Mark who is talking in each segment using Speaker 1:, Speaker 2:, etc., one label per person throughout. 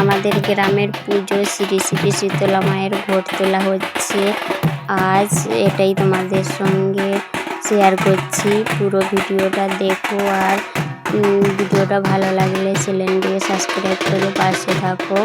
Speaker 1: আমাদের গ্রামের পুজো শ্রী শ্রী শীতলা মায়ের ঘট তোলা হচ্ছে আজ। এটাই তোমাদের সঙ্গে শেয়ার করছি। পুরো ভিডিওটা দেখো আর ভিডিওটা ভালো লাগলে চ্যানেলটিকে সাবস্ক্রাইব করে পাশে থাকো।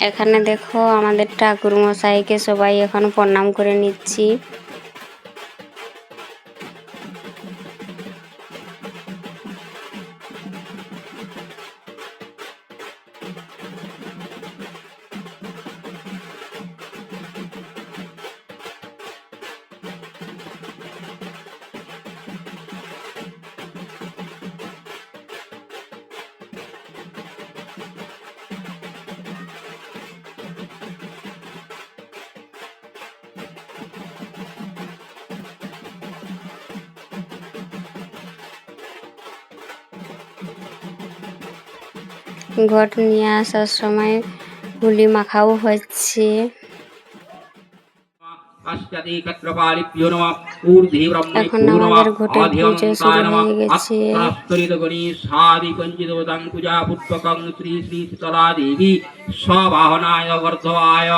Speaker 1: এখানে দেখো আমাদের ঠাকুর মশাইকে সবাই এখন প্রণাম করে নিচ্ছি। ঘট নিয়ে আসার সময় হোলি মাখাও হচ্ছে। এখন আমাদের ঘটের পুজো শুরু হয়ে গেছে।
Speaker 2: স্ববাহনায় গর্ধবায়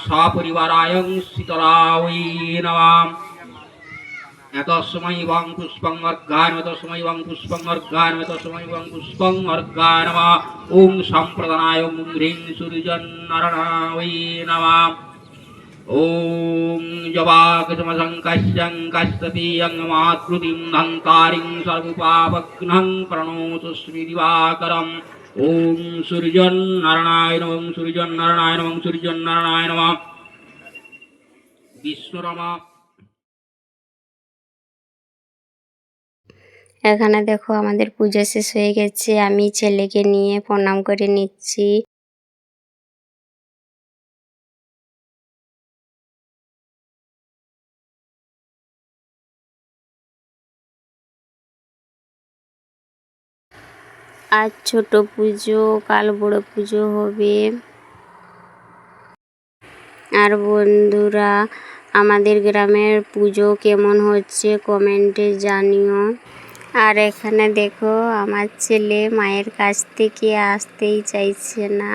Speaker 2: সপরিবারায় শীতলায় নমঃ। এতসময় বং পুষ্পং অর্ঘান এতসময় বং পুষ্পং অর্ঘান এতসময় বং পুষ্পং অর্ঘান নমঃ। ওং সম্প্রদানায় ওং হ্রিং সূর্যনারায়ণায় নমঃ। ওং জবাকসমসংকাশ্যং কাশ্যতীয়ং মাতৃতিং ধন্তারিং সর্বপাপঘ্নং প্রণতস্মি দিবাকরম। ওং সূর্যনারায়ণ ওং সূর্যনারায়ণ ওং সূর্যনারায়ণ নমঃ। বিষ্ণুরমা।
Speaker 1: এখানে দেখো আমাদের পূজা শেষ হয়ে গেছে, আমি ছেলেকে নিয়ে প্রণাম করে নিচ্ছি। আজ ছোট পুজো, কাল বড় পুজো হবে। আর বন্ধুরা, আমাদের গ্রামের পুজো কেমন হচ্ছে কমেন্টে জানিও। আর এখানে দেখো আমার ছেলে মায়ের কাছ থেকে আসতেই চাইছে না।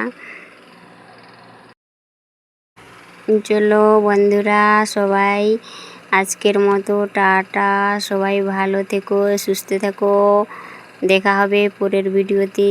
Speaker 1: চলো বন্ধুরা, সবাই আজকের মতো টাটা। সবাই ভালো থেকো, সুস্থ থেকো। দেখা হবে পরের ভিডিওতে।